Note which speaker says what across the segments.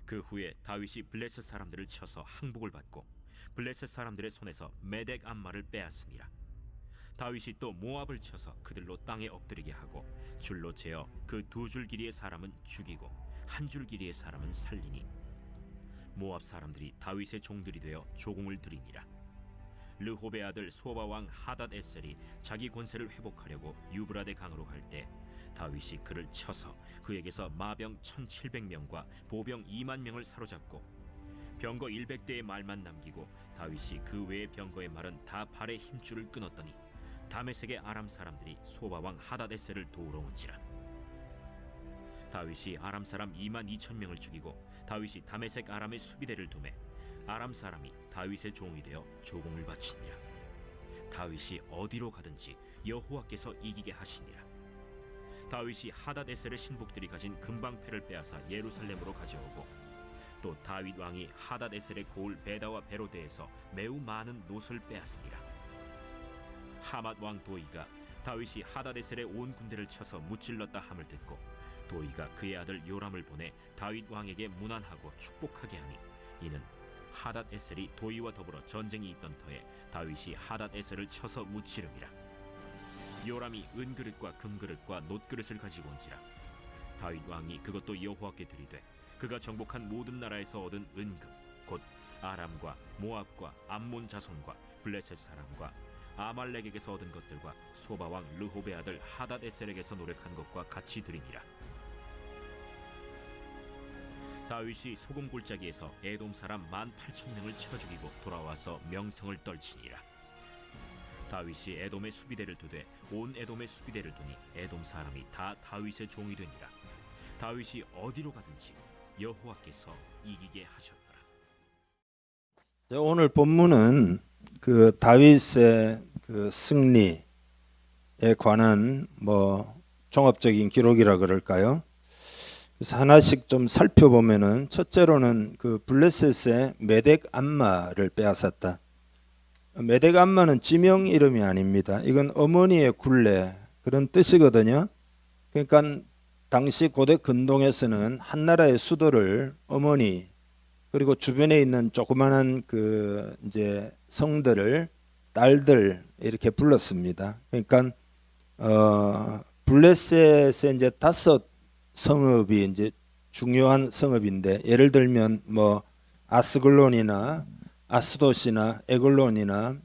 Speaker 1: 그 후에 다윗이 블레셋 사람들을 쳐서 항복을 받고 블레셋 사람들의 손에서 메덱 암마를 빼앗으니라. 다윗이 또 모압을 쳐서 그들로 땅에 엎드리게 하고 줄로 재어 그 두 줄 길이의 사람은 죽이고 한 줄 길이의 사람은 살리니 모압 사람들이 다윗의 종들이 되어 조공을 드리니라. 르홉의 아들 소바 왕 하닷 에셀이 자기 권세를 회복하려고 유브라데 강으로 갈 때 다윗이 그를 쳐서 그에게서 마병 1700명과 보병 2만 명을 사로잡고 병거 100대의 말만 남기고 다윗이 그 외의 병거의 말은 다 발의 힘줄을 끊었더니 다메섹의 아람 사람들이 소바 왕 하닷 에셀을 도우러 온지라. 다윗이 아람 사람 2만 2천 명을 죽이고 다윗이 다메섹 아람의 수비대를 두매 아람 사람이 다윗의 종이 되어 조공을 바치니라. 다윗이 어디로 가든지 여호와께서 이기게 하시니라. 다윗이 하닷 에셀의 신복들이 가진 금방패를 빼앗아 예루살렘으로 가져오고 또 다윗 왕이 하닷 에셀의 고을 베다와 베로데에서 매우 많은 놋을 빼앗으니라. 하맛 왕 도이가 다윗이 하닷 에셀의 온 군대를 쳐서 무찔렀다 함을 듣고 도이가 그의 아들 요람을 보내 다윗 왕에게 문안하고 축복하게 하니 이는 하닷 에셀이 도이와 더불어 전쟁이 있던 터에 다윗이 하닷 에셀을 쳐서 무찌름이라. 요람이 은그릇과 금그릇과 놋그릇을 가지고 온지라. 다윗 왕이 그것도 여호와께 드리되 그가 정복한 모든 나라에서 얻은 은금 곧 아람과 모압과 암몬 자손과 블레셋 사람과 아말렉에게서 얻은 것들과 소바 왕 르홉의 아들 하닷 에셀에게서 노력한 것과 같이 드리니라. 다윗이 소금 골짜기에서 에돔 사람 18,000명을 쳐 죽이고 돌아와서 명성을 떨치니라. 다윗이 에돔의 수비대를 두되 온 에돔의 수비대를 두니 에돔 사람이 다 다윗의 종이 되니라. 다윗이 어디로 가든지 여호와께서 이기게 하셨더라.
Speaker 2: 오늘 본문은 그 다윗의 그 승리에 관한 종합적인 기록이라 그럴까요? 그래서 하나씩 좀 살펴보면은 첫째로는 그 블레셋의 메덱 암마를 빼앗았다. 메덱 암마는 지명 이름이 아닙니다. 이건 어머니의 굴레 그런 뜻이거든요. 그러니까 당시 고대 근동에서는 한 나라의 수도를 어머니 그리고 주변에 있는 조그마한 그 이제 성들을 딸들 이렇게 불렀습니다. 그러니까 블레셋의 이제 5 성읍이 이제 중요한 성읍인데 예를 들면 아스글론이나 아스돗이나 에글론이나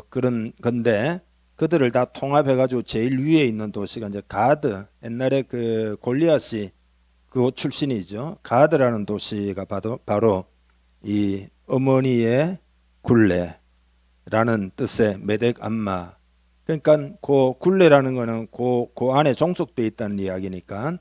Speaker 2: 그런 건데 그들을 다 통합해 가지고 제일 위에 있는 도시가 이제 가드, 옛날에 그 골리앗이 그 출신이죠. 가드라는 도시가 바로 이 어머니의 굴레라는 뜻의 메덱 암마. 그러니까 그 굴레라는 거는 그 안에 종속되어 있다는 이야기니까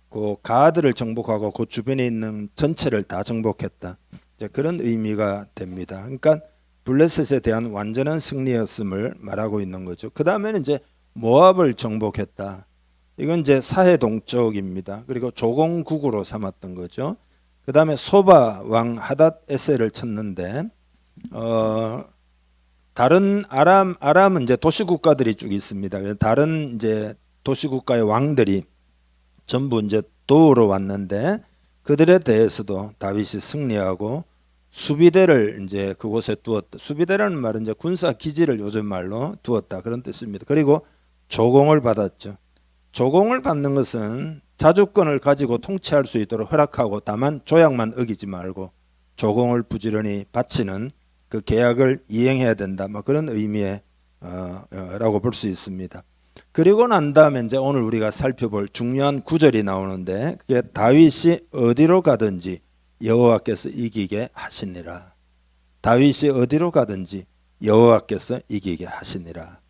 Speaker 2: 그 가드를 정복하고 그 주변에 있는 전체를 다 정복했다. 이제 그런 의미가 됩니다. 그러니까 블레셋에 대한 완전한 승리였음을 말하고 있는 거죠. 그 다음에는 이제 모압을 정복했다. 이건 이제 사해 동쪽입니다. 그리고 조공국으로 삼았던 거죠. 그 다음에 소바 왕 하닷 에셀을 쳤는데 다른 아람은 이제 도시국가들이 쭉 있습니다. 다른 이제 도시국가의 왕들이 전부 이제 도우러 왔는데 그들에 대해서도 다윗이 승리하고 수비대를 이제 그곳에 두었다. 수비대라는 말은 이제 군사 기지를 요즘 말로 두었다 그런 뜻입니다. 그리고 조공을 받았죠. 조공을 받는 것은 자주권을 가지고 통치할 수 있도록 허락하고 다만 조약만 어기지 말고 조공을 부지런히 바치는 그 계약을 이행해야 된다. 그런 의미의 라고 볼 수 있습니다. 그리고 난 다음에 이제 오늘 우리가 살펴볼 중요한 구절이 나오는데 그게 다윗이 어디로 가든지 여호와께서 이기게 하시니라. 다윗이 어디로 가든지 여호와께서 이기게 하시니라.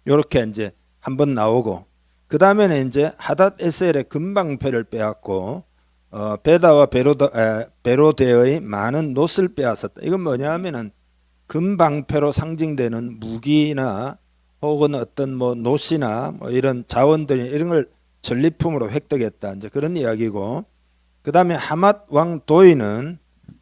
Speaker 2: 이렇게 이제 한번 나오고 그 다음에는 이제 하닷 에셀의 금방패를 빼앗고 베다와 베로데의 많은 놋을 빼앗았다. 이건 뭐냐 하면은 금방패로 상징되는 무기나 혹은 어떤 놋이나 이런 자원들 이런 걸 전리품으로 획득했다. 이제 그런 이야기고 그 다음에 하맛 왕 도이는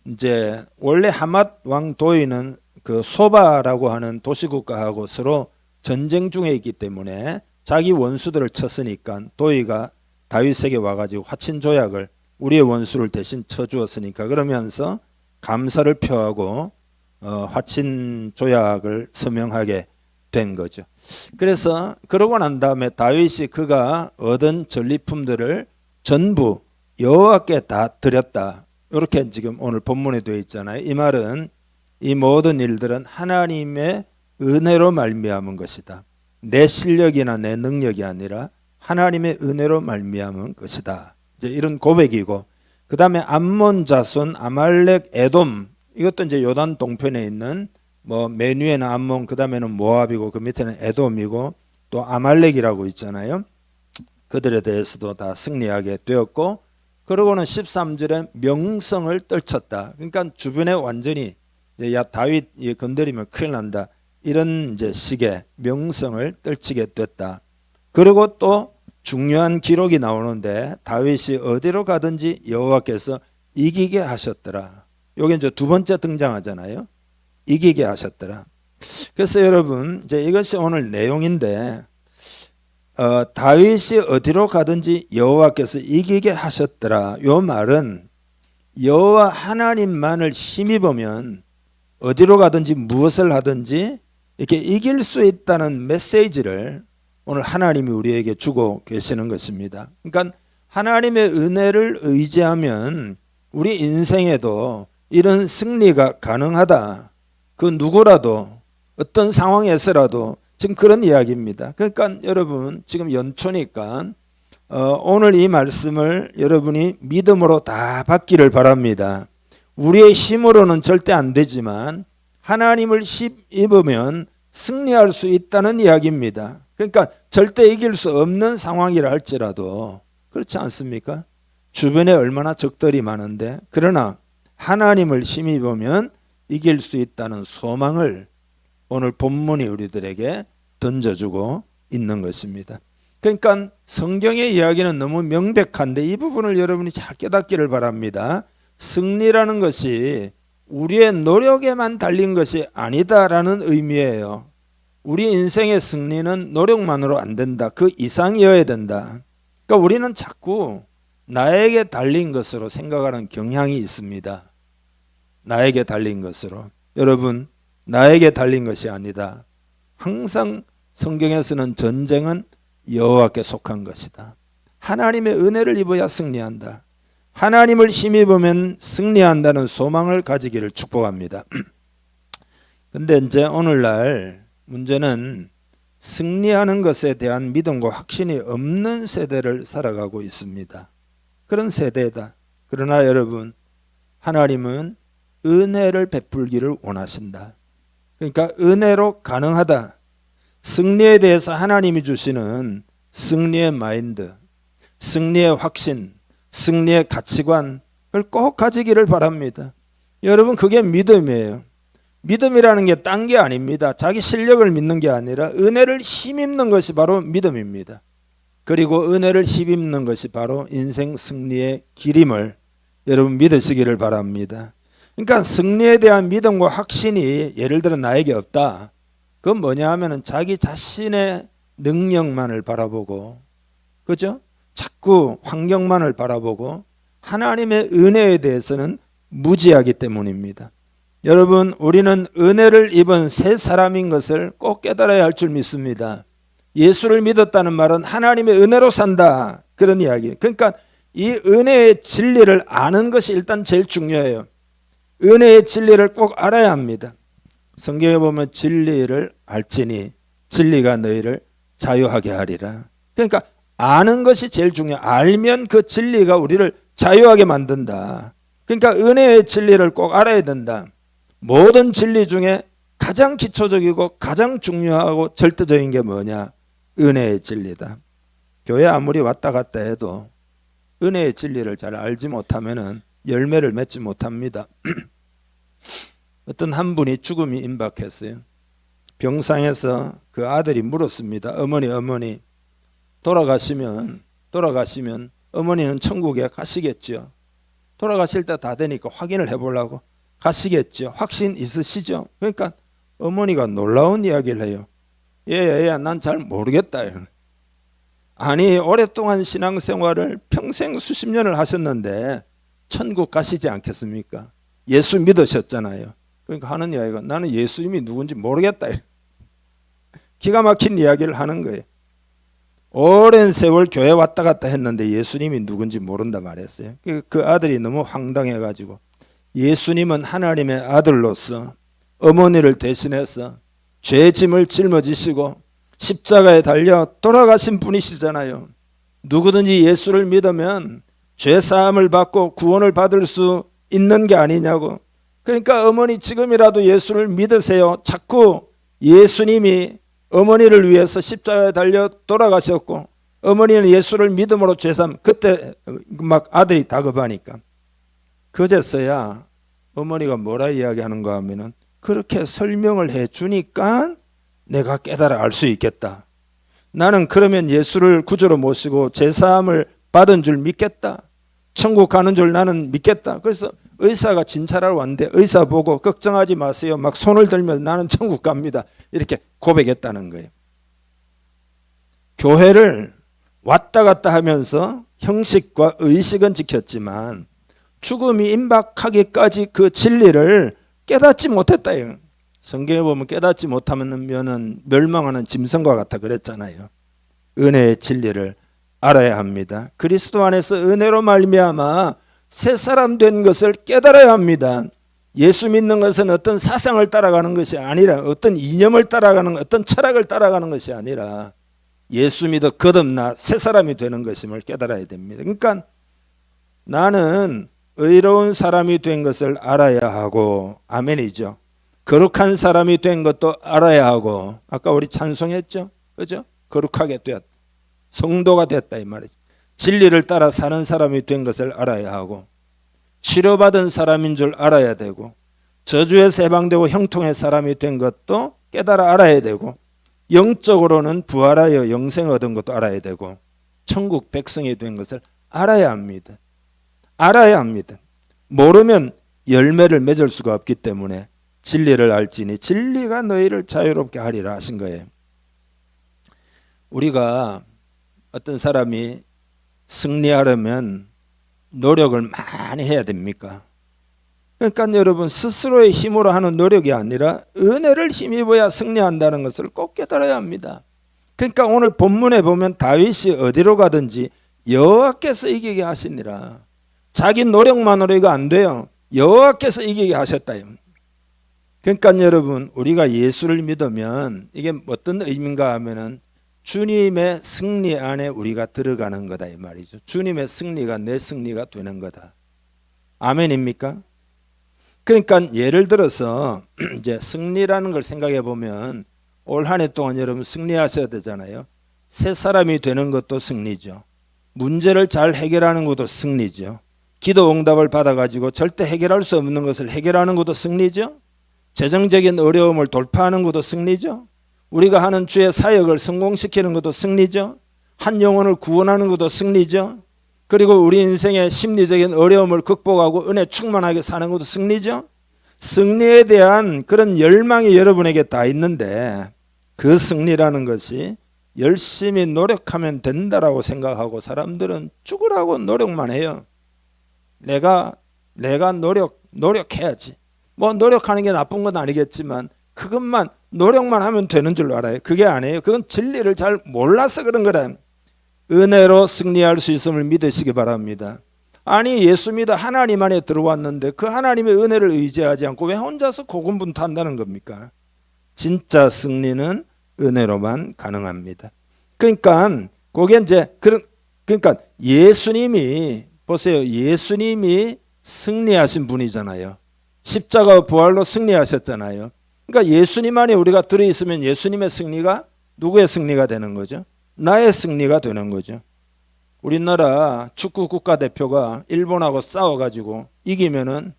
Speaker 2: 이제 원래 하맛 왕 도이는 그 소바라고 하는 도시국가하고 서로 전쟁 중에 있기 때문에 자기 원수들을 쳤으니까 도이가 다윗에게 와가지고 화친 조약을 우리의 원수를 대신 쳐주었으니까 그러면서 감사를 표하고 화친 조약을 서명하게 된 거죠. 그래서 그러고 난 다음에 다윗이 그가 얻은 전리품들을 전부 여호와께 다 드렸다. 이렇게 지금 오늘 본문에 되어 있잖아요. 이 말은 이 모든 일들은 하나님의 은혜로 말미암은 것이다. 내 실력이나 내 능력이 아니라 하나님의 은혜로 말미암은 것이다. 이제 이런 고백이고, 그 다음에 암몬 자손, 아말렉, 에돔, 이것도 이제 요단 동편에 있는 맨 위에는 암몬, 그 다음에는 모압이고 그 밑에는 에돔이고 또 아말렉이라고 있잖아요. 그들에 대해서도 다 승리하게 되었고, 그러고는 13절에 명성을 떨쳤다. 그러니까 주변에 완전히 이제 야 다윗 건드리면 큰일 난다. 이런 이제 식의 명성을 떨치게 됐다. 그리고 또 중요한 기록이 나오는데 다윗이 어디로 가든지 여호와께서 이기게 하셨더라. 여기 이제 두 번째 등장하잖아요. 이기게 하셨더라. 그래서 여러분 이제 이것이 오늘 내용인데 다윗이 어디로 가든지 여호와께서 이기게 하셨더라. 요 말은 여호와 하나님만을 힘입으면 어디로 가든지 무엇을 하든지 이렇게 이길 수 있다는 메시지를 오늘 하나님이 우리에게 주고 계시는 것입니다. 그러니까 하나님의 은혜를 의지하면 우리 인생에도 이런 승리가 가능하다. 그 누구라도 어떤 상황에서라도 지금 그런 이야기입니다. 그러니까 여러분 지금 연초니까 오늘 이 말씀을 여러분이 믿음으로 다 받기를 바랍니다. 우리의 힘으로는 절대 안 되지만 하나님을 힘입으면 승리할 수 있다는 이야기입니다. 그러니까 절대 이길 수 없는 상황이라 할지라도 그렇지 않습니까? 주변에 얼마나 적들이 많은데 그러나 하나님을 힘입으면 이길 수 있다는 소망을 오늘 본문이 우리들에게 던져주고 있는 것입니다. 그러니까 성경의 이야기는 너무 명백한데 이 부분을 여러분이 잘 깨닫기를 바랍니다. 승리라는 것이 우리의 노력에만 달린 것이 아니다라는 의미예요. 우리 인생의 승리는 노력만으로 안 된다. 그 이상이어야 된다. 그러니까 우리는 자꾸 나에게 달린 것으로 생각하는 경향이 있습니다. 나에게 달린 것으로. 여러분, 나에게 달린 것이 아니다. 항상 성경에서는 전쟁은 여호와께 속한 것이다. 하나님의 은혜를 입어야 승리한다. 하나님을 힘입으면 승리한다는 소망을 가지기를 축복합니다. 근데 이제 오늘날 문제는 승리하는 것에 대한 믿음과 확신이 없는 세대를 살아가고 있습니다. 그런 세대다. 그러나 여러분, 하나님은 은혜를 베풀기를 원하신다. 그러니까 은혜로 가능하다. 승리에 대해서 하나님이 주시는 승리의 마인드, 승리의 확신, 승리의 가치관을 꼭 가지기를 바랍니다. 여러분 그게 믿음이에요. 믿음이라는 게 딴 게 아닙니다. 자기 실력을 믿는 게 아니라 은혜를 힘입는 것이 바로 믿음입니다. 그리고 은혜를 힘입는 것이 바로 인생 승리의 길임을 여러분 믿으시기를 바랍니다. 그러니까 승리에 대한 믿음과 확신이 예를 들어 나에게 없다. 그건 뭐냐 하면은 자기 자신의 능력만을 바라보고, 그죠? 자꾸 환경만을 바라보고 하나님의 은혜에 대해서는 무지하기 때문입니다. 여러분, 우리는 은혜를 입은 새 사람인 것을 꼭 깨달아야 할 줄 믿습니다. 예수를 믿었다는 말은 하나님의 은혜로 산다. 그런 이야기. 그러니까 이 은혜의 진리를 아는 것이 일단 제일 중요해요. 은혜의 진리를 꼭 알아야 합니다. 성경에 보면 진리를 알지니 진리가 너희를 자유하게 하리라. 그러니까 아는 것이 제일 중요해. 알면 그 진리가 우리를 자유하게 만든다. 그러니까 은혜의 진리를 꼭 알아야 된다. 모든 진리 중에 가장 기초적이고 가장 중요하고 절대적인 게 뭐냐? 은혜의 진리다. 교회 아무리 왔다 갔다 해도 은혜의 진리를 잘 알지 못하면은 열매를 맺지 못합니다. 어떤 한 분이 죽음이 임박했어요. 병상에서 그 아들이 물었습니다. 어머니 돌아가시면 어머니는 천국에 가시겠죠. 돌아가실 때 다 되니까 확인을 해보려고 가시겠죠. 확신 있으시죠? 그러니까 어머니가 놀라운 이야기를 해요. 얘야 난 잘 모르겠다. 아니 오랫동안 신앙생활을 평생 수십 년을 하셨는데 천국 가시지 않겠습니까? 예수 믿으셨잖아요. 그러니까 하는 이야기가 나는 예수님이 누군지 모르겠다. 기가 막힌 이야기를 하는 거예요. 오랜 세월 교회 왔다 갔다 했는데 예수님이 누군지 모른다 말했어요. 그 아들이 너무 황당해가지고 예수님은 하나님의 아들로서 어머니를 대신해서 죄 짐을 짊어지시고 십자가에 달려 돌아가신 분이시잖아요. 누구든지 예수를 믿으면 죄 사함을 받고 구원을 받을 수 있는 게 아니냐고. 그러니까 어머니 지금이라도 예수를 믿으세요. 자꾸 예수님이 어머니를 위해서 십자가에 달려 돌아가셨고 어머니는 예수를 믿음으로 죄삼. 그때 막 아들이 다급하니까 그제서야 어머니가 뭐라 이야기하는가 하면은 그렇게 설명을 해 주니까 내가 깨달아 알 수 있겠다. 나는 그러면 예수를 구주로 모시고 제사함을 받은 줄 믿겠다. 천국 가는 줄 나는 믿겠다. 그래서 의사가 진찰하러 왔는데 의사 보고 걱정하지 마세요. 막 손을 들면 나는 천국 갑니다. 이렇게 고백했다는 거예요. 교회를 왔다 갔다 하면서 형식과 의식은 지켰지만 죽음이 임박하기까지 그 진리를 깨닫지 못했다. 성경에 보면 깨닫지 못하면 멸망하는 짐승과 같아 그랬잖아요. 은혜의 진리를 알아야 합니다. 그리스도 안에서 은혜로 말미암아 새 사람 된 것을 깨달아야 합니다. 예수 믿는 것은 어떤 사상을 따라가는 것이 아니라 어떤 이념을 따라가는 어떤 철학을 따라가는 것이 아니라 예수 믿어 거듭나 새 사람이 되는 것임을 깨달아야 됩니다. 그러니까 나는 의로운 사람이 된 것을 알아야 하고 아멘이죠. 거룩한 사람이 된 것도 알아야 하고 아까 우리 찬송했죠. 그죠? 거룩하게 되었다. 성도가 됐다 이 말이죠. 진리를 따라 사는 사람이 된 것을 알아야 하고 치료받은 사람인 줄 알아야 되고 저주에서 해방되고 형통의 사람이 된 것도 깨달아 알아야 되고 영적으로는 부활하여 영생 얻은 것도 알아야 되고 천국 백성이 된 것을 알아야 합니다. 알아야 합니다. 모르면 열매를 맺을 수가 없기 때문에 진리를 알지니 진리가 너희를 자유롭게 하리라 하신 거예요. 우리가 어떤 사람이 승리하려면 노력을 많이 해야 됩니까? 그러니까 여러분 스스로의 힘으로 하는 노력이 아니라 은혜를 힘입어야 승리한다는 것을 꼭 깨달아야 합니다. 그러니까 오늘 본문에 보면 다윗이 어디로 가든지 여호와께서 이기게 하시니라. 자기 노력만으로 이거 안 돼요. 여호와께서 이기게 하셨다. 그러니까 여러분 우리가 예수를 믿으면 이게 어떤 의미인가 하면은 주님의 승리 안에 우리가 들어가는 거다 이 말이죠. 주님의 승리가 내 승리가 되는 거다. 아멘입니까? 그러니까 예를 들어서 이제 승리라는 걸 생각해 보면 올 한 해 동안 여러분 승리하셔야 되잖아요. 새 사람이 되는 것도 승리죠. 문제를 잘 해결하는 것도 승리죠. 기도 응답을 받아가지고 절대 해결할 수 없는 것을 해결하는 것도 승리죠. 재정적인 어려움을 돌파하는 것도 승리죠. 우리가 하는 주의 사역을 성공시키는 것도 승리죠. 한 영혼을 구원하는 것도 승리죠. 그리고 우리 인생의 심리적인 어려움을 극복하고 은혜 충만하게 사는 것도 승리죠. 승리에 대한 그런 열망이 여러분에게 다 있는데 그 승리라는 것이 열심히 노력하면 된다라고 생각하고 사람들은 죽으라고 노력만 해요. 내가 노력해야지. 뭐 노력하는 게 나쁜 건 아니겠지만 그것만 노력만 하면 되는 줄 알아요. 그게 아니에요. 그건 진리를 잘 몰라서 그런 거라. 은혜로 승리할 수 있음을 믿으시기 바랍니다. 아니 예수 믿어 하나님 안에 들어왔는데 그 하나님의 은혜를 의지하지 않고 왜 혼자서 고군분투한다는 겁니까? 진짜 승리는 은혜로만 가능합니다. 그러니까 그게 이제 그러니까 예수님이 보세요. 예수님이 승리하신 분이잖아요. 십자가 부활로 승리하셨잖아요. 그러니까 예수님 안에 우리가 들어있으면 예수님의 승리가 누구의 승리가 되는 거죠? 나의 승리가 되는 거죠. 우리나라 축구 국가대표가 일본하고 싸워가지고 이기면은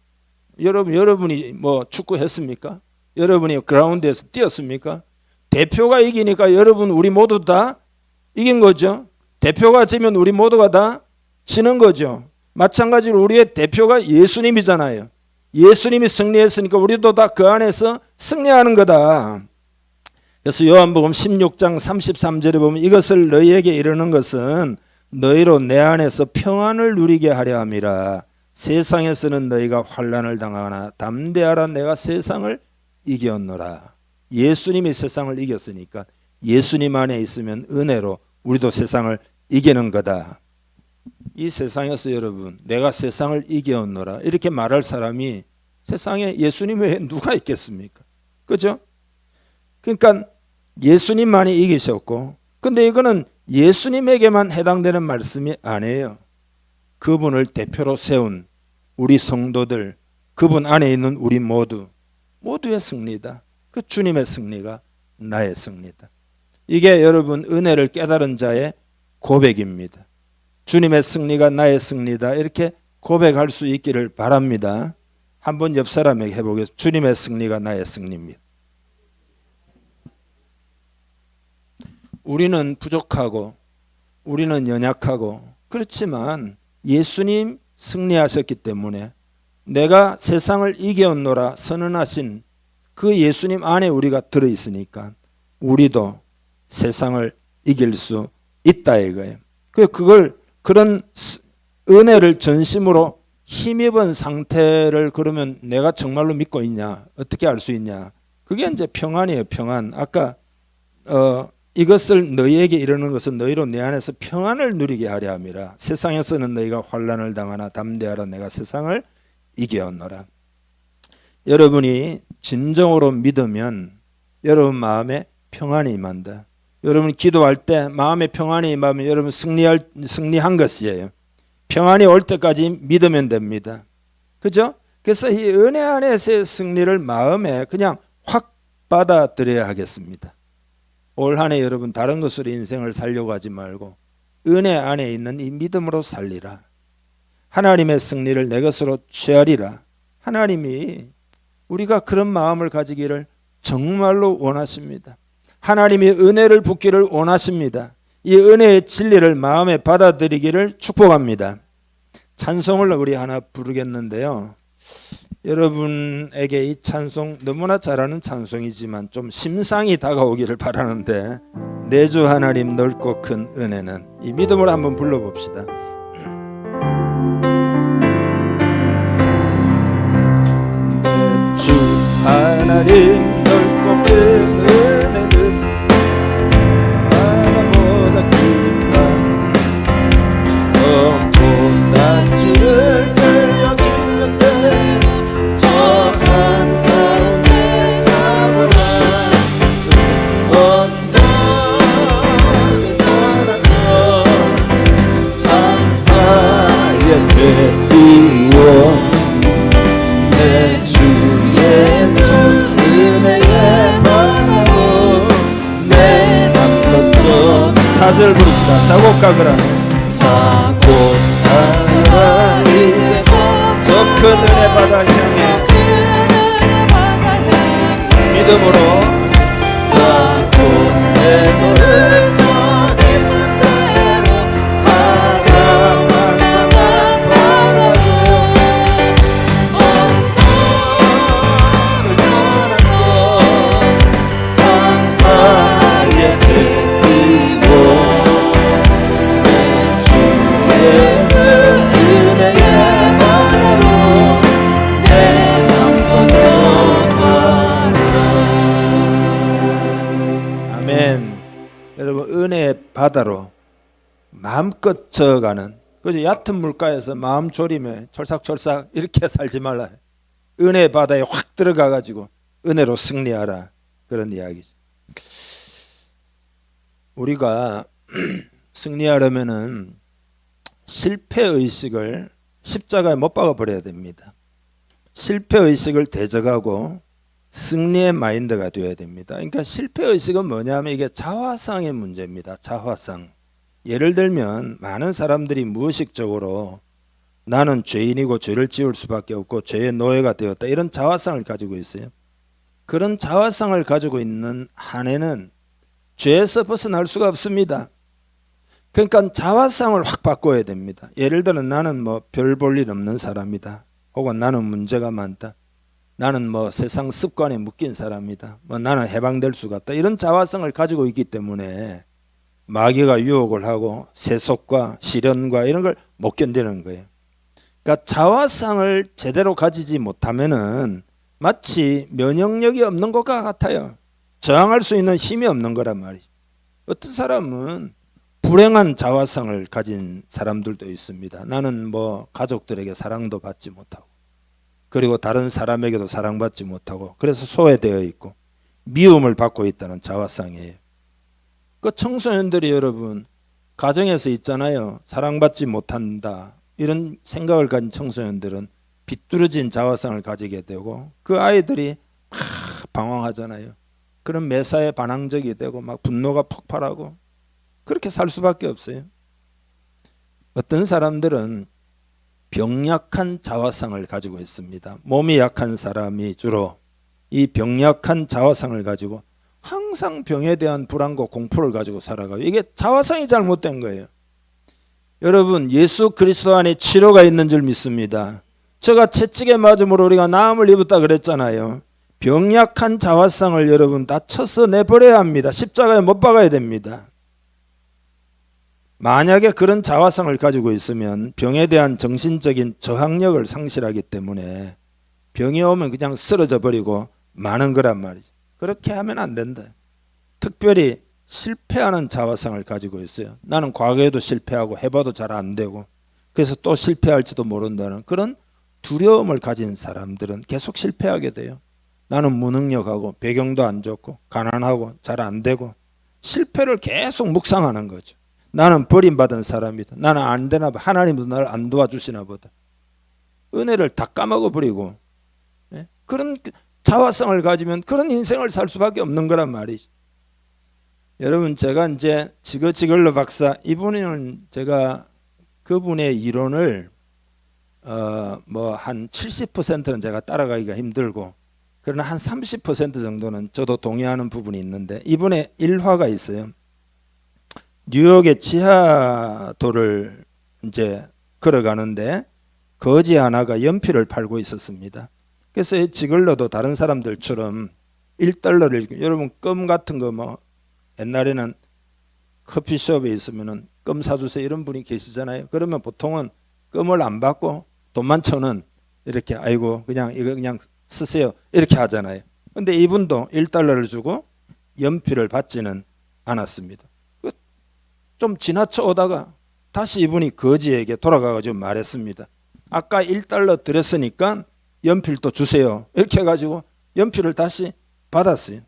Speaker 2: 여러분이 뭐 축구 했습니까? 여러분이 그라운드에서 뛰었습니까? 대표가 이기니까 여러분 우리 모두 다 이긴 거죠. 대표가 지면 우리 모두가 다 지는 거죠. 마찬가지로 우리의 대표가 예수님이잖아요. 예수님이 승리했으니까 우리도 다 그 안에서 승리하는 거다. 그래서 요한복음 16장 33절에 보면 이것을 너희에게 이르는 것은 너희로 내 안에서 평안을 누리게 하려 함이라. 세상에서는 너희가 환난을 당하나 담대하라. 내가 세상을 이겼노라. 예수님이 세상을 이겼으니까 예수님 안에 있으면 은혜로 우리도 세상을 이기는 거다. 이 세상에서 여러분 내가 세상을 이겼노라 이렇게 말할 사람이 세상에 예수님 외에 누가 있겠습니까? 그죠? 그러니까 예수님만이 이기셨고, 근데 이거는 예수님에게만 해당되는 말씀이 아니에요. 그분을 대표로 세운 우리 성도들, 그분 안에 있는 우리 모두의 승리다. 그 주님의 승리가 나의 승리다. 이게 여러분 은혜를 깨달은 자의 고백입니다. 주님의 승리가 나의 승리다 이렇게 고백할 수 있기를 바랍니다. 한번 옆 사람에게 해보겠습니다. 주님의 승리가 나의 승리입니다. 우리는 부족하고 우리는 연약하고 그렇지만 예수님 승리하셨기 때문에 내가 세상을 이겨노라 선언하신 그 예수님 안에 우리가 들어있으니까 우리도 세상을 이길 수 있다 이거예요. 그런 은혜를 전심으로 힘입은 상태를 그러면 내가 정말로 믿고 있냐? 어떻게 알 수 있냐? 그게 이제 평안이에요. 평안. 아까 이것을 너희에게 이르는 것은 너희로 내 안에서 평안을 누리게 하려 함이라. 세상에서는 너희가 환난을 당하나 담대하라. 내가 세상을 이겨노라. 여러분이 진정으로 믿으면 여러분 마음에 평안이 임한다. 여러분 기도할 때 마음에 평안이 임하면 여러분 승리한 것이에요. 평안이 올 때까지 믿으면 됩니다. 그죠? 그래서 이 은혜 안에서의 승리를 마음에 그냥 확 받아들여야 하겠습니다. 올 한 해 여러분 다른 것으로 인생을 살려고 하지 말고 은혜 안에 있는 이 믿음으로 살리라. 하나님의 승리를 내 것으로 취하리라. 하나님이 우리가 그런 마음을 가지기를 정말로 원하십니다. 하나님이 은혜를 붓기를 원하십니다. 이 은혜의 진리를 마음에 받아들이기를 축복합니다. 찬송을 우리 하나 부르겠는데요. 여러분에게 이 찬송 너무나 잘하는 찬송이지만 좀 심상이 다가오기를 바라는데, 내 주 하나님 넓고 큰 은혜는, 이 믿음으로 한번 불러봅시다. 내 주 하나님 넓고 큰 은혜는 바다보다 깊다. 온 다치를 들려 깊은데 저 한가운데 가보라. 언덕이 떠나서 창하에 되띄워 내 주의 손 은혜에 바라보 내 맘 걷죠. 4절 부릅시다. 작곡가 그라네. 작곡하라 이제 저 큰 은혜 바다 향해 믿음으로 작곡 내 노를 저 깊은 데로 하나만 바라보 언덕을 떠나서 창하에 되띄워 여러분 은혜의 바다로 마음껏 져가는, 그죠? 얕은 물가에서 마음 졸이며 철삭철삭 이렇게 살지 말라. 은혜의 바다에 확 들어가 가지고 은혜로 승리하라, 그런 이야기죠. 우리가 승리하려면은 실패의식을 십자가에 못 박아 버려야 됩니다. 실패의식을 대적하고 승리의 마인드가 되어야 됩니다. 그러니까 실패의식은 뭐냐면 이게 자화상의 문제입니다. 자화상. 예를 들면 많은 사람들이 무의식적으로 나는 죄인이고 죄를 지을 수밖에 없고 죄의 노예가 되었다, 이런 자화상을 가지고 있어요. 그런 자화상을 가지고 있는 한에는 죄에서 벗어날 수가 없습니다. 그러니까 자화상을 확 바꿔야 됩니다. 예를 들어 나는 뭐 별 볼 일 없는 사람이다, 혹은 나는 문제가 많다, 나는 뭐 세상 습관에 묶인 사람이다, 뭐 나는 해방될 수가 없다, 이런 자화성을 가지고 있기 때문에 마귀가 유혹을 하고 세속과 시련과 이런 걸 못 견디는 거예요. 그러니까 자화상을 제대로 가지지 못하면은 마치 면역력이 없는 것과 같아요. 저항할 수 있는 힘이 없는 거란 말이죠. 어떤 사람은 불행한 자화상을 가진 사람들도 있습니다. 나는 뭐 가족들에게 사랑도 받지 못하고, 그리고 다른 사람에게도 사랑받지 못하고, 그래서 소외되어 있고 미움을 받고 있다는 자화상이에요. 그 청소년들이 여러분 가정에서 있잖아요. 사랑받지 못한다 이런 생각을 가진 청소년들은 비뚤어진 자화상을 가지게 되고, 그 아이들이 막 방황하잖아요. 그런 매사에 반항적이 되고 막 분노가 폭발하고 그렇게 살 수밖에 없어요. 어떤 사람들은 병약한 자화상을 가지고 있습니다. 몸이 약한 사람이 주로 이 병약한 자화상을 가지고 항상 병에 대한 불안과 공포를 가지고 살아가요. 이게 자화상이 잘못된 거예요. 여러분, 예수 그리스도 안에 치료가 있는 줄 믿습니다. 제가 채찍에 맞음으로 우리가 나음을 입었다 그랬잖아요. 병약한 자화상을 여러분 다 쳐서 내버려야 합니다. 십자가에 못 박아야 됩니다. 만약에 그런 자화상을 가지고 있으면 병에 대한 정신적인 저항력을 상실하기 때문에 병이 오면 그냥 쓰러져 버리고 마는 거란 말이죠. 그렇게 하면 안 된다. 특별히 실패하는 자화상을 가지고 있어요. 나는 과거에도 실패하고 해봐도 잘 안 되고 그래서 또 실패할지도 모른다는 그런 두려움을 가진 사람들은 계속 실패하게 돼요. 나는 무능력하고 배경도 안 좋고 가난하고 잘 안 되고 실패를 계속 묵상하는 거죠. 나는 버림받은 사람이다. 나는 안 되나 봐. 하나님도 나를 안 도와주시나 보다. 은혜를 다 까먹어 버리고 그런 자화성을 가지면 그런 인생을 살 수밖에 없는 거란 말이죠. 여러분, 제가 이제 지거지걸러 박사, 이분은 제가 그분의 이론을 뭐 한 70%는 제가 따라가기가 힘들고, 그러나 한 30% 정도는 저도 동의하는 부분이 있는데, 이분의 일화가 있어요. 뉴욕의 지하도를 이제 걸어가는데 거지 하나가 연필을 팔고 있었습니다. 그래서 이 지글러도 다른 사람들처럼 1달러를, 여러분 껌 같은 거 뭐 옛날에는 커피숍에 있으면은 껌 사주세요 이런 분이 계시잖아요. 그러면 보통은 껌을 안 받고 돈만 1,000원 이렇게 아이고 그냥 이거 그냥 쓰세요 이렇게 하잖아요. 근데 이분도 1달러를 주고 연필을 받지는 않았습니다. 좀 지나쳐 오다가 다시 이분이 거지에게 돌아가가지고 말했습니다. 아까 1달러 드렸으니까 연필도 주세요 이렇게 해가지고 연필을 다시 받았어요.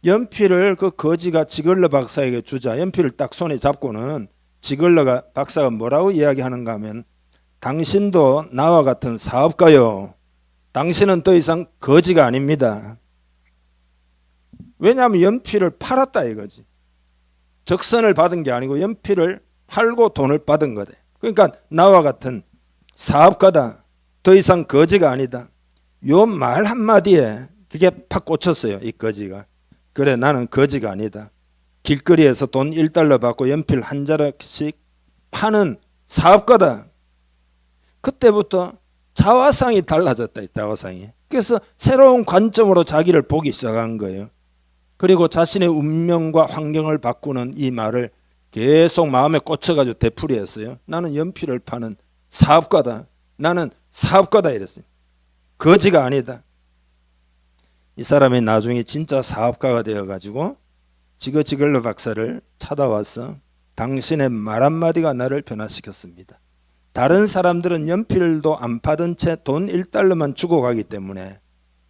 Speaker 2: 연필을 그 거지가 지글러 박사에게 주자 연필을 딱 손에 잡고는 지글러 박사가 뭐라고 이야기하는가 하면, 당신도 나와 같은 사업가요. 당신은 더 이상 거지가 아닙니다. 왜냐하면 연필을 팔았다 이거지. 적선을 받은 게 아니고 연필을 팔고 돈을 받은 거다. 그러니까 나와 같은 사업가다. 더 이상 거지가 아니다. 요 말 한마디에 그게 팍 꽂혔어요. 이 거지가. 그래, 나는 거지가 아니다. 길거리에서 돈 1달러 받고 연필 한 자락씩 파는 사업가다. 그때부터 자화상이 달라졌다. 자화상이. 그래서 새로운 관점으로 자기를 보기 시작한 거예요. 그리고 자신의 운명과 환경을 바꾸는 이 말을 계속 마음에 꽂혀가지고 되풀이했어요. 나는 연필을 파는 사업가다. 나는 사업가다 이랬어요. 거지가 아니다. 이 사람이 나중에 진짜 사업가가 되어가지고 지거지글러 박사를 찾아와서 당신의 말 한마디가 나를 변화시켰습니다. 다른 사람들은 연필도 안 파던 채 돈 1달러만 주고 가기 때문에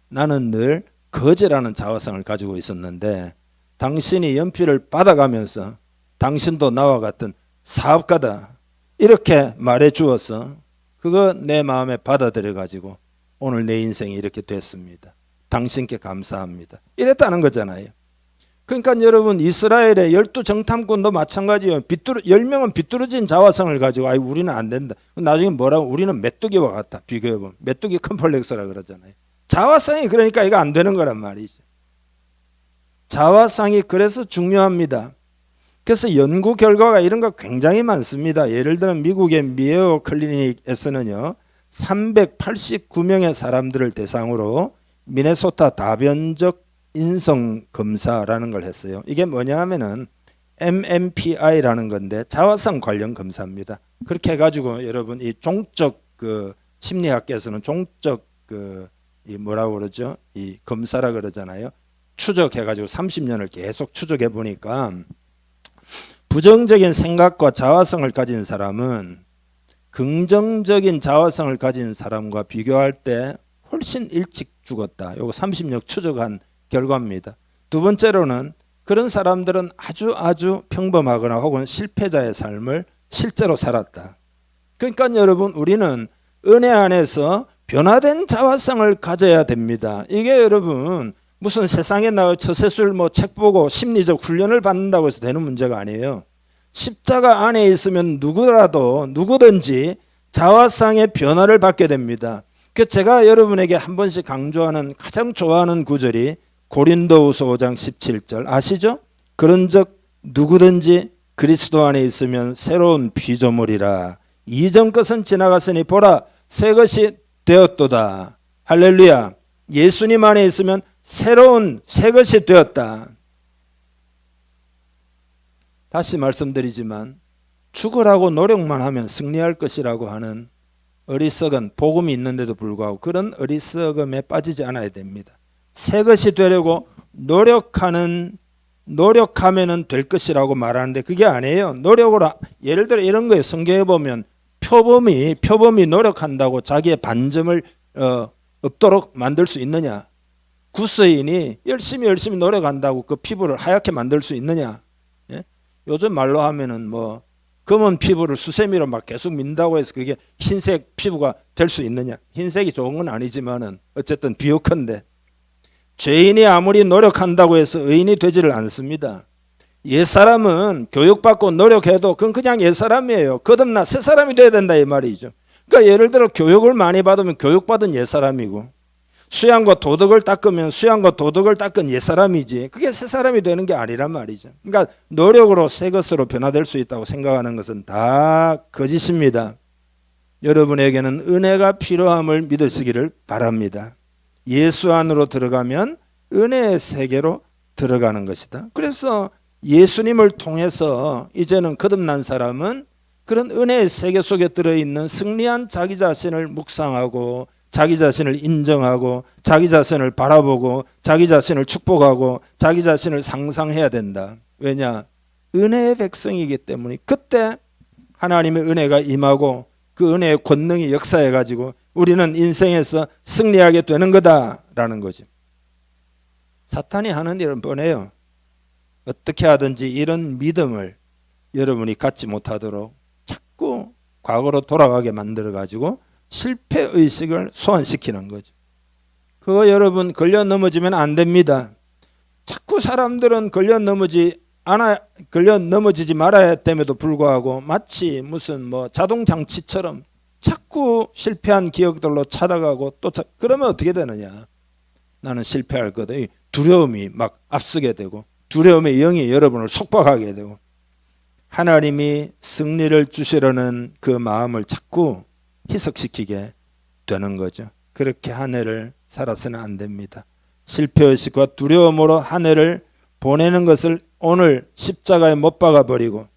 Speaker 2: 나는 늘 거지라는 자화상을 가지고 있었는데, 당신이 연필을 받아가면서 당신도 나와 같은 사업가다 이렇게 말해 주어서 그거 내 마음에 받아들여 가지고 오늘 내 인생이 이렇게 됐습니다. 당신께 감사합니다. 이랬다는 거잖아요. 그러니까 여러분, 이스라엘의 12정탐꾼도 마찬가지예요. 10명은 비뚤어진 자화상을 가지고 아이 우리는 안 된다. 나중에 뭐라고, 우리는 메뚜기와 같다. 비교해보면 메뚜기 컴플렉스라 그러잖아요. 자화상이 그러니까 이거 안 되는 거란 말이죠. 자화상이 그래서 중요합니다. 그래서 연구 결과가 이런 거 굉장히 많습니다. 예를 들어 미국의 미에어 클리닉에서는요 389명의 사람들을 대상으로 미네소타 다변적 인성 검사라는 걸 했어요. 이게 뭐냐 하면은 MMPI라는 건데 자화상 관련 검사입니다. 그렇게 해가지고 여러분 이 종적 그 심리학계에서는 종적 이 뭐라고 그러죠? 이 검사라 그러잖아요. 추적해가지고 30년을 계속 추적해 보니까 부정적인 생각과 자화성을 가진 사람은 긍정적인 자화성을 가진 사람과 비교할 때 훨씬 일찍 죽었다. 요거 30년 추적한 결과입니다. 두 번째로는 그런 사람들은 아주 평범하거나 혹은 실패자의 삶을 실제로 살았다. 그러니까 여러분 우리는 은혜 안에서 변화된 자화성을 가져야 됩니다. 이게 여러분 무슨 세상에 나와 처세술 뭐 책 보고 심리적 훈련을 받는다고 해서 되는 문제가 아니에요. 십자가 안에 있으면 누구든지 자화상의 변화를 받게 됩니다. 그 제가 여러분에게 한 번씩 강조하는 가장 좋아하는 구절이 고린도후서 5장 17절 아시죠? 그런즉 누구든지 그리스도 안에 있으면 새로운 피조물이라 이전 것은 지나갔으니 보라 새 것이 되었도다. 할렐루야. 예수님 안에 있으면 새로운 새 것이 되었다. 다시 말씀드리지만 죽으라고 노력만 하면 승리할 것이라고 하는 어리석은 복음이 있는데도 불구하고 그런 어리석음에 빠지지 않아야 됩니다. 새 것이 되려고 노력하면은 될 것이라고 말하는데 그게 아니에요. 노력으로 예를 들어 이런 거예요. 성경에 보면 표범이 노력한다고 자기의 반점을 없도록 만들 수 있느냐? 구스인이 열심히 노력한다고 그 피부를 하얗게 만들 수 있느냐? 예? 요즘 말로 하면은 뭐 검은 피부를 수세미로 막 계속 민다고 해서 그게 흰색 피부가 될 수 있느냐? 흰색이 좋은 건 아니지만은 어쨌든 비옥한데 죄인이 아무리 노력한다고 해서 의인이 되지를 않습니다. 옛사람은 교육받고 노력해도 그건 그냥 옛사람이에요. 거듭나 새 사람이 돼야 된다 이 말이죠. 그러니까 예를 들어 교육을 많이 받으면 교육받은 옛사람이고 수양과 도덕을 닦으면 수양과 도덕을 닦은 옛사람이지 그게 새 사람이 되는 게 아니란 말이죠. 그러니까 노력으로 새 것으로 변화될 수 있다고 생각하는 것은 다 거짓입니다. 여러분에게는 은혜가 필요함을 믿으시기를 바랍니다. 예수 안으로 들어가면 은혜의 세계로 들어가는 것이다. 그래서 예수님을 통해서 이제는 거듭난 사람은 그런 은혜의 세계 속에 들어있는 승리한 자기 자신을 묵상하고 자기 자신을 인정하고 자기 자신을 바라보고 자기 자신을 축복하고 자기 자신을 상상해야 된다. 왜냐? 은혜의 백성이기 때문에 그때 하나님의 은혜가 임하고 그 은혜의 권능이 역사해가지고 우리는 인생에서 승리하게 되는 거다라는 거죠. 사탄이 하는 일은 뻔해요. 어떻게 하든지 이런 믿음을 여러분이 갖지 못하도록 자꾸 과거로 돌아가게 만들어가지고 실패의식을 소환시키는 거죠. 그거 여러분 걸려 넘어지면 안 됩니다. 자꾸 사람들은 걸려 넘어지지 말아야 됨에도 불구하고 마치 무슨 뭐 자동장치처럼 자꾸 실패한 기억들로 찾아가고 또 그러면 어떻게 되느냐? 나는 실패할 거다. 두려움이 막 앞서게 되고 두려움의 영이 여러분을 속박하게 되고 하나님이 승리를 주시려는 그 마음을 자꾸 희석시키게 되는 거죠. 그렇게 한 해를 살아서는 안 됩니다. 실패의식과 두려움으로 한 해를 보내는 것을 오늘 십자가에 못 박아버리고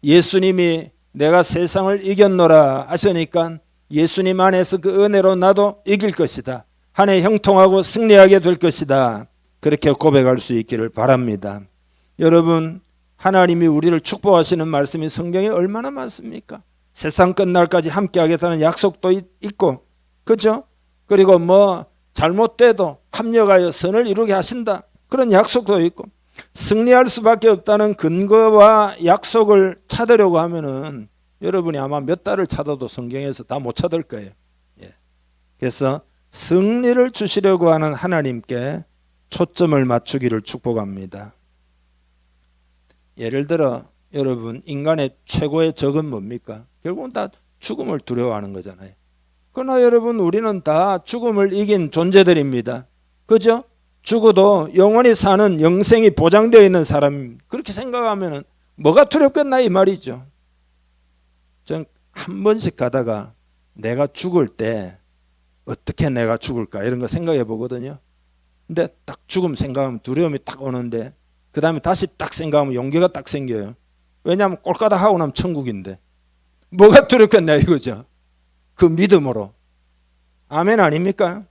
Speaker 2: 예수님이 내가 세상을 이겼노라 하시니까 예수님 안에서 그 은혜로 나도 이길 것이다. 한 해 형통하고 승리하게 될 것이다. 그렇게 고백할 수 있기를 바랍니다. 여러분 하나님이 우리를 축복하시는 말씀이 성경에 얼마나 많습니까? 세상 끝날까지 함께 하겠다는 약속도 있고 그렇죠? 그리고 뭐 잘못돼도 합력하여 선을 이루게 하신다. 그런 약속도 있고 승리할 수밖에 없다는 근거와 약속을 찾으려고 하면은 여러분이 아마 몇 달을 찾아도 성경에서 다 못 찾을 거예요. 그래서 승리를 주시려고 하는 하나님께 초점을 맞추기를 축복합니다. 예를 들어 여러분 인간의 최고의 적은 뭡니까? 결국은 다 죽음을 두려워하는 거잖아요. 그러나 여러분 우리는 다 죽음을 이긴 존재들입니다. 그죠? 죽어도 영원히 사는 영생이 보장되어 있는 사람 그렇게 생각하면 뭐가 두렵겠나 이 말이죠. 전 한 번씩 가다가 내가 죽을 때 어떻게 내가 죽을까 이런 거 생각해 보거든요. 근데 딱 죽음 생각하면 두려움이 딱 오는데 그 다음에 다시 딱 생각하면 용기가 딱 생겨요. 왜냐하면 꼴까다 하고 나면 천국인데 뭐가 두렵겠냐 이거죠. 그 믿음으로. 아멘 아닙니까?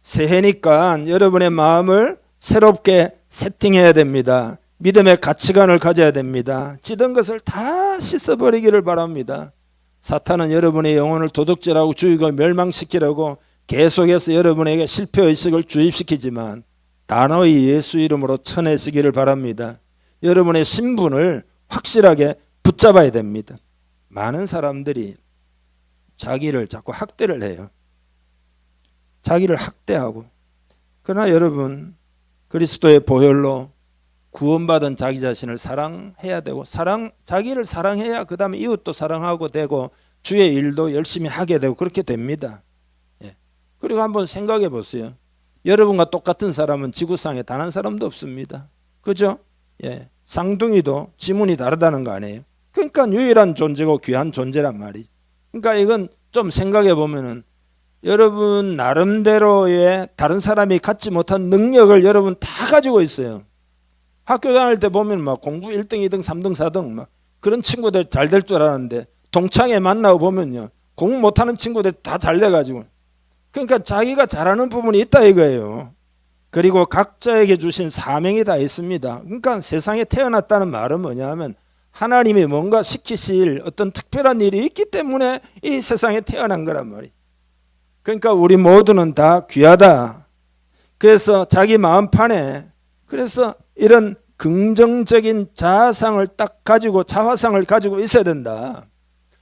Speaker 2: 새해니까 여러분의 마음을 새롭게 세팅해야 됩니다. 믿음의 가치관을 가져야 됩니다. 찌든 것을 다 씻어버리기를 바랍니다. 사탄은 여러분의 영혼을 도둑질하고 죽이고 멸망시키려고 계속해서 여러분에게 실패의식을 주입시키지만 단호히 예수 이름으로 쳐내시기를 바랍니다. 여러분의 신분을 확실하게 붙잡아야 됩니다. 많은 사람들이 자기를 자꾸 학대를 해요. 자기를 학대하고. 그러나 여러분, 그리스도의 보혈로 구원받은 자기 자신을 사랑해야 되고, 자기를 사랑해야 그 다음에 이웃도 사랑하고 되고 주의 일도 열심히 하게 되고 그렇게 됩니다. 예. 그리고 한번 생각해 보세요. 여러분과 똑같은 사람은 지구상에 단 한 사람도 없습니다. 그죠? 예. 쌍둥이도 지문이 다르다는 거 아니에요? 그러니까 유일한 존재고 귀한 존재란 말이죠. 그러니까 이건 좀 생각해 보면은 여러분 나름대로의 다른 사람이 갖지 못한 능력을 여러분 다 가지고 있어요. 학교 다닐 때 보면 막 공부 1등, 2등, 3등, 4등 막 그런 친구들 잘 될 줄 알았는데 동창회 만나고 보면요. 공부 못하는 친구들 다 잘 돼가지고. 그러니까 자기가 잘하는 부분이 있다 이거예요. 그리고 각자에게 주신 사명이 다 있습니다. 그러니까 세상에 태어났다는 말은 뭐냐면 하나님이 뭔가 시키실 어떤 특별한 일이 있기 때문에 이 세상에 태어난 거란 말이에요. 그러니까 우리 모두는 다 귀하다. 그래서 자기 마음판에 그래서 이런 긍정적인 자아상을 딱 가지고 자화상을 가지고 있어야 된다.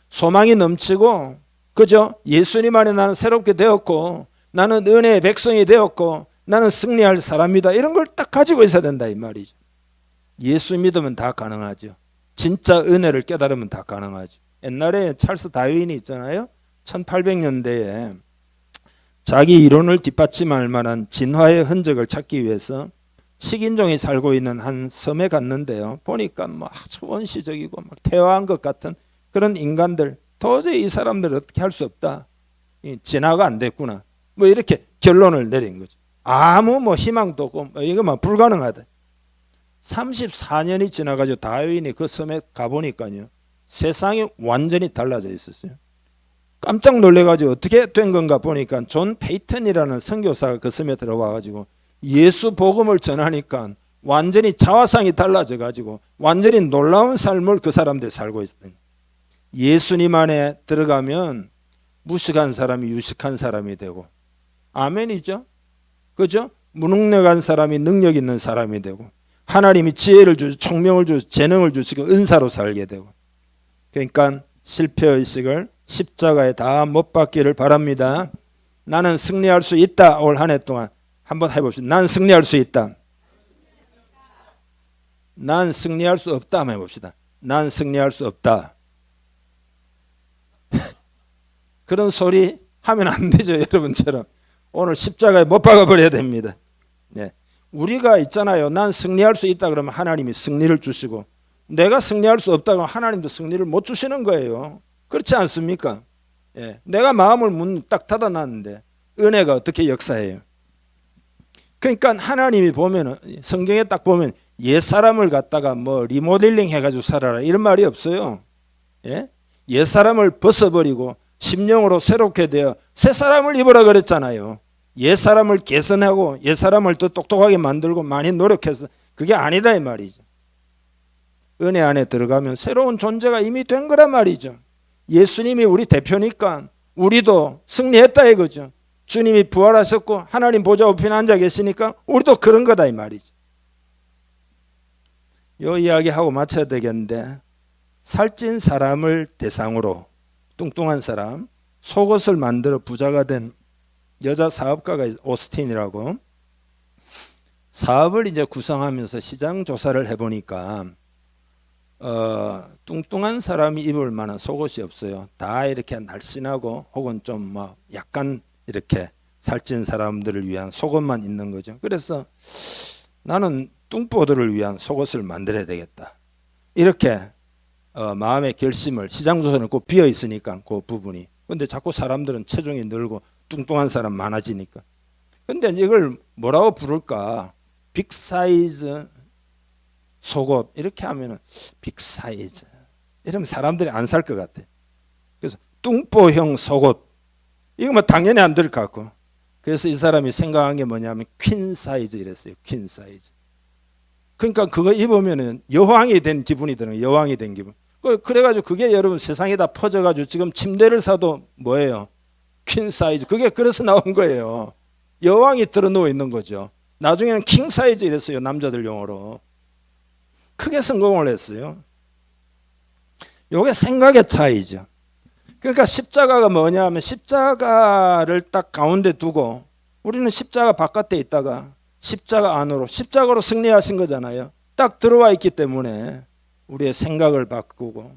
Speaker 2: 소망이 넘치고 그죠? 예수님 안에 나는 새롭게 되었고 나는 은혜의 백성이 되었고 나는 승리할 사람이다. 이런 걸 딱 가지고 있어야 된다 이 말이죠. 예수 믿으면 다 가능하죠. 진짜 은혜를 깨달으면 다 가능하죠. 옛날에 찰스 다윈이 있잖아요. 1800년대에 자기 이론을 뒷받침할 만한 진화의 흔적을 찾기 위해서 식인종이 살고 있는 한 섬에 갔는데요. 보니까 뭐 아주 원시적이고 막 퇴화한 것 같은 그런 인간들, 도저히 이 사람들 어떻게 할 수 없다. 진화가 안 됐구나. 뭐 이렇게 결론을 내린 거죠. 아무 뭐 희망도 없고 뭐 이거만 불가능하다. 34년이 지나가지고 다윈이 그 섬에 가보니까요. 세상이 완전히 달라져 있었어요. 깜짝 놀래가지고 어떻게 된 건가 보니까 존 페이턴이라는 선교사가 그 섬에 들어와가지고 예수 복음을 전하니까 완전히 자화상이 달라져가지고 완전히 놀라운 삶을 그 사람들이 살고 있어요. 예수님 안에 들어가면 무식한 사람이 유식한 사람이 되고 아멘이죠. 그죠? 무능력한 사람이 능력 있는 사람이 되고 하나님이 지혜를 주시고 총명을 주시고 재능을 주시고 은사로 살게 되고 그러니까 실패의식을 십자가에 다 못 박기를 바랍니다. 나는 승리할 수 있다. 올 한 해 동안 한번 해봅시다. 난 승리할 수 있다. 난 승리할 수 없다. 한번 해봅시다. 난 승리할 수 없다. 그런 소리 하면 안 되죠. 여러분처럼. 오늘 십자가에 못 박아버려야 됩니다. 네. 우리가 있잖아요. 난 승리할 수 있다 그러면 하나님이 승리를 주시고 내가 승리할 수 없다 그러면 하나님도 승리를 못 주시는 거예요. 그렇지 않습니까? 예. 내가 마음을 문 딱 닫아놨는데 은혜가 어떻게 역사해요? 그러니까 하나님이 보면은 성경에 딱 보면 옛사람을 갖다가 뭐 리모델링 해가지고 살아라 이런 말이 없어요. 예? 옛사람을 벗어버리고 심령으로 새롭게 되어 새사람을 입으라 그랬잖아요. 옛사람을 개선하고 옛사람을 더 똑똑하게 만들고 많이 노력해서 그게 아니라 이 말이죠. 은혜 안에 들어가면 새로운 존재가 이미 된 거란 말이죠. 예수님이 우리 대표니까 우리도 승리했다 이거죠. 주님이 부활하셨고 하나님 보좌 우편에 앉아 계시니까 우리도 그런 거다 이 말이죠. 이 이야기하고 마쳐야 되겠는데 살찐 사람을 대상으로 뚱뚱한 사람 속옷을 만들어 부자가 된 여자 사업가가 오스틴이라고 사업을 이제 구성하면서 시장 조사를 해보니까 뚱뚱한 사람이 입을 만한 속옷이 없어요. 다 이렇게 날씬하고 혹은 좀 뭐 약간 이렇게 살찐 사람들을 위한 속옷만 있는 거죠. 그래서 나는 뚱보들을 위한 속옷을 만들어야 되겠다. 이렇게 마음의 결심을 시장 조사는 꼭 비어 있으니까 그 부분이. 근데 자꾸 사람들은 체중이 늘고 뚱뚱한 사람 많아지니까. 근데 이걸 뭐라고 부를까? 빅사이즈 속옷 이렇게 하면은 빅 사이즈 이러면 사람들이 안 살 것 같아. 그래서 뚱보형 속옷 이거 뭐 당연히 안 될 것 같고, 그래서 이 사람이 생각한 게 뭐냐면 퀸 사이즈 이랬어요. 퀸 사이즈. 그러니까 그거 입으면은 여왕이 된 기분이 드는 거예요. 여왕이 된 기분. 그래가지고 그게 여러분 세상에 다 퍼져가지고 지금 침대를 사도 뭐예요? 퀸 사이즈. 그게 그래서 나온 거예요. 여왕이 들어 누워 있는 거죠. 나중에는 킹 사이즈 이랬어요. 남자들 용어로. 크게 성공을 했어요. 요게 생각의 차이죠. 그러니까 십자가가 뭐냐 하면 십자가를 딱 가운데 두고 우리는 십자가 바깥에 있다가 십자가 안으로, 십자가로 승리하신 거잖아요. 딱 들어와 있기 때문에 우리의 생각을 바꾸고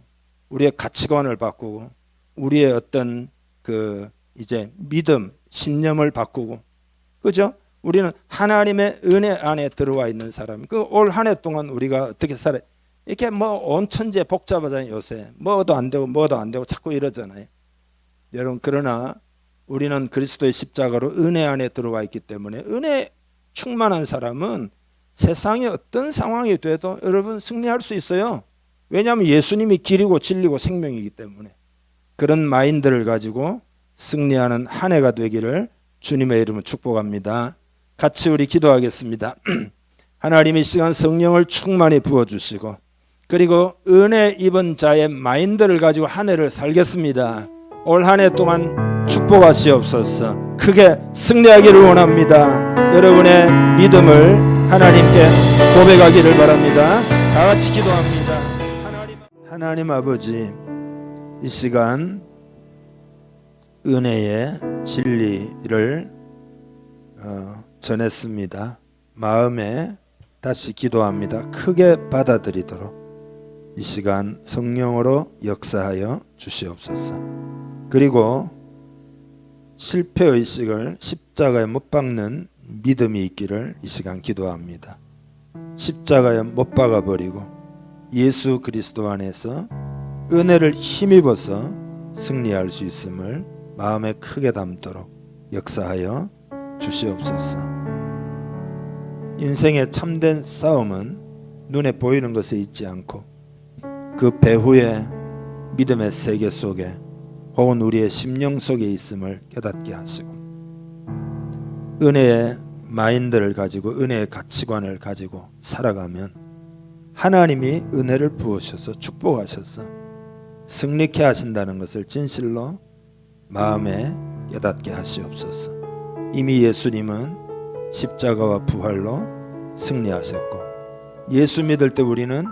Speaker 2: 우리의 가치관을 바꾸고 우리의 어떤 그 이제 믿음, 신념을 바꾸고, 그죠? 우리는 하나님의 은혜 안에 들어와 있는 사람. 그 올 한 해 동안 우리가 어떻게 살아요? 이렇게 뭐 온 천지에 복잡하잖아요. 요새 뭐도 안 되고 뭐도 안 되고 자꾸 이러잖아요. 여러분, 그러나 우리는 그리스도의 십자가로 은혜 안에 들어와 있기 때문에 은혜 충만한 사람은 세상의 어떤 상황이 돼도 여러분 승리할 수 있어요. 왜냐하면 예수님이 길이고 진리고 생명이기 때문에. 그런 마인드를 가지고 승리하는 한 해가 되기를 주님의 이름으로 축복합니다. 같이 우리 기도하겠습니다. 하나님, 이 시간 성령을 충만히 부어주시고 그리고 은혜 입은 자의 마인드를 가지고 한 해를 살겠습니다. 올 한 해 동안 축복하시옵소서. 크게 승리하기를 원합니다. 여러분의 믿음을 하나님께 고백하기를 바랍니다. 다 같이 기도합니다. 하나님 아버지, 이 시간 은혜의 진리를 전했습니다. 마음에 다시 기도합니다. 크게 받아들이도록 이 시간 성령으로 역사하여 주시옵소서. 그리고 실패의식을 십자가에 못 박는 믿음이 있기를 이 시간 기도합니다. 십자가에 못 박아버리고 예수 그리스도 안에서 은혜를 힘입어서 승리할 수 있음을 마음에 크게 담도록 역사하여 주시옵소서. 인생의 참된 싸움은 눈에 보이는 것에 있지 않고 그 배후의 믿음의 세계 속에 혹은 우리의 심령 속에 있음을 깨닫게 하시고 은혜의 마인드를 가지고 은혜의 가치관을 가지고 살아가면 하나님이 은혜를 부으셔서 축복하셔서 승리케 하신다는 것을 진실로 마음에 깨닫게 하시옵소서. 이미 예수님은 십자가와 부활로 승리하셨고 예수 믿을 때 우리는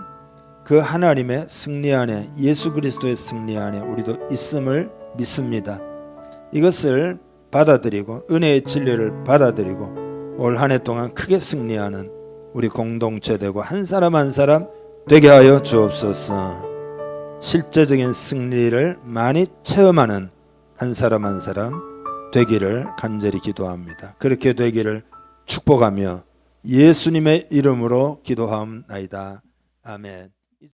Speaker 2: 그 하나님의 승리 안에, 예수 그리스도의 승리 안에 우리도 있음을 믿습니다. 이것을 받아들이고 은혜의 진리를 받아들이고 올 한 해 동안 크게 승리하는 우리 공동체 되고 한 사람 한 사람 되게 하여 주옵소서. 실제적인 승리를 많이 체험하는 한 사람 한 사람 되기를 간절히 기도합니다. 그렇게 되기를 축복하며 예수님의 이름으로 기도하옵나이다. 아멘.